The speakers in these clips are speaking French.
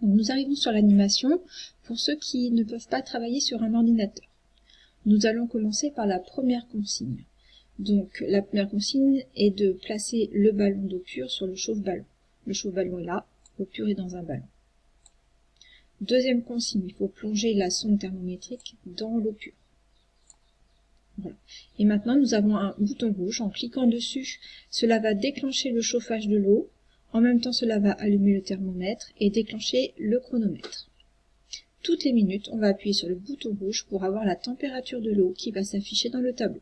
Donc, nous arrivons sur l'animation pour ceux qui ne peuvent pas travailler sur un ordinateur. Nous allons commencer par la première consigne. Donc la première consigne est de placer le ballon d'eau pure sur le chauffe-ballon. Le chauffe-ballon est là, l'eau pure est dans un ballon. Deuxième consigne, il faut plonger la sonde thermométrique dans l'eau pure. Voilà. Et maintenant nous avons un bouton rouge, en cliquant dessus, cela va déclencher le chauffage de l'eau, en même temps cela va allumer le thermomètre et déclencher le chronomètre. Toutes les minutes, on va appuyer sur le bouton rouge pour avoir la température de l'eau qui va s'afficher dans le tableau.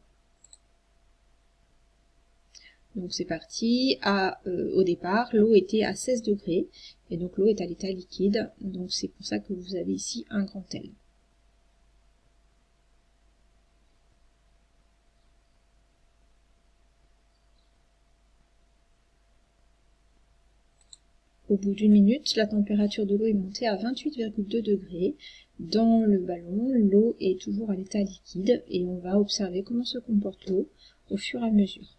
Donc c'est parti, au départ l'eau était à 16 degrés et donc l'eau est à l'état liquide, donc c'est pour ça que vous avez ici un grand L. Au bout d'une minute, la température de l'eau est montée à 28,2 degrés. Dans le ballon, l'eau est toujours à l'état liquide et on va observer comment se comporte l'eau au fur et à mesure,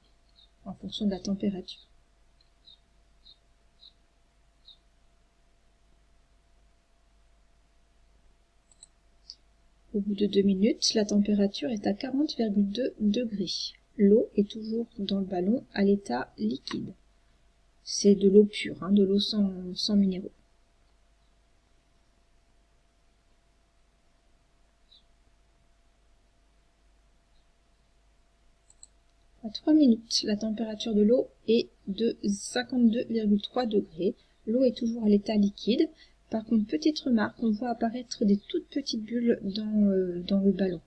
en fonction de la température. Au bout de 2 minutes, la température est à 40,2 degrés. L'eau est toujours dans le ballon à l'état liquide. C'est de l'eau pure, hein, de l'eau sans minéraux. À 3 minutes, la température de l'eau est de 52,3 degrés. L'eau est toujours à l'état liquide. Par contre, petite remarque, on voit apparaître des toutes petites bulles dans le ballon.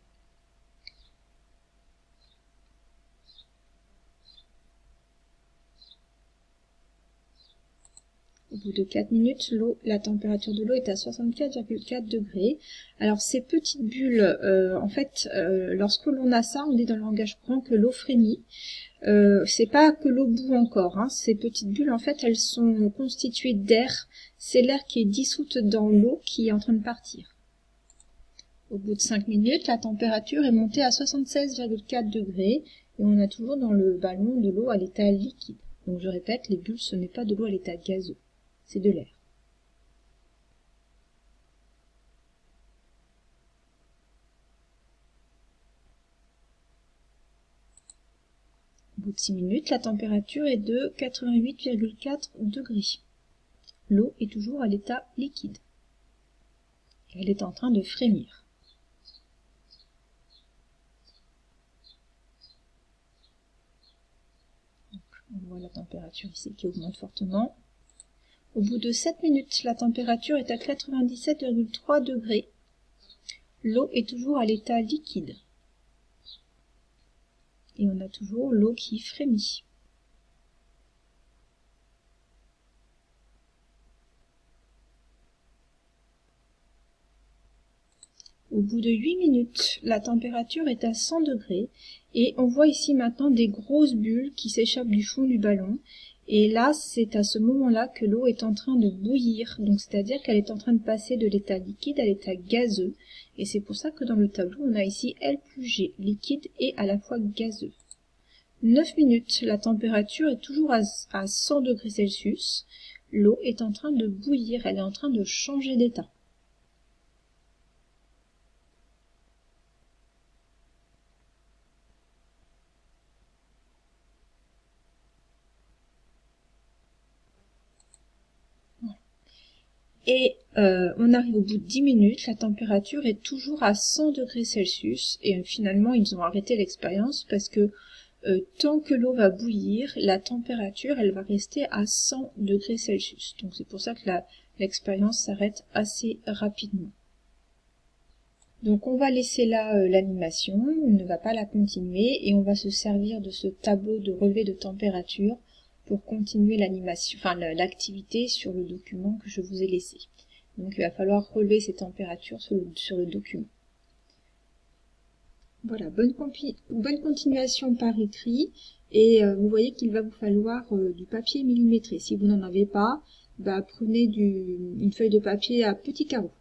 Au bout de 4 minutes, la température de l'eau est à 64,4 degrés. Alors ces petites bulles, en fait, lorsque l'on a ça, on dit dans le langage courant que l'eau frémit. C'est pas que l'eau bout encore, hein. Ces petites bulles, en fait, elles sont constituées d'air. C'est l'air qui est dissoute dans l'eau qui est en train de partir. Au bout de 5 minutes, la température est montée à 76,4 degrés et on a toujours dans le ballon de l'eau à l'état liquide. Donc je répète, les bulles, ce n'est pas de l'eau à l'état gazeux. C'est de l'air. Au bout de 6 minutes, la température est de 88,4 degrés. L'eau est toujours à l'état liquide. Elle est en train de frémir. Donc, on voit la température ici qui augmente fortement. Au bout de 7 minutes, la température est à 97,3 degrés. L'eau est toujours à l'état liquide. Et on a toujours l'eau qui frémit. Au bout de 8 minutes, la température est à 100 degrés et on voit ici maintenant des grosses bulles qui s'échappent du fond du ballon. Et là, c'est à ce moment-là que l'eau est en train de bouillir, donc c'est-à-dire qu'elle est en train de passer de l'état liquide à l'état gazeux. Et c'est pour ça que dans le tableau, on a ici L plus G, liquide et à la fois gazeux. 9 minutes, la température est toujours à 100 degrés Celsius. L'eau est en train de bouillir, elle est en train de changer d'état. Et on arrive au bout de 10 minutes, la température est toujours à 100 degrés Celsius. Et finalement, ils ont arrêté l'expérience parce que tant que l'eau va bouillir, la température, elle va rester à 100 degrés Celsius. Donc c'est pour ça que l'expérience s'arrête assez rapidement. Donc on va laisser là l'animation, on ne va pas la continuer et on va se servir de ce tableau de relevé de température pour continuer l'animation, enfin l'activité sur le document que je vous ai laissé. Donc il va falloir relever ces températures sur le document. Voilà, bonne continuation par écrit et vous voyez qu'il va vous falloir du papier millimétré. Si vous n'en avez pas, prenez une feuille de papier à petits carreaux.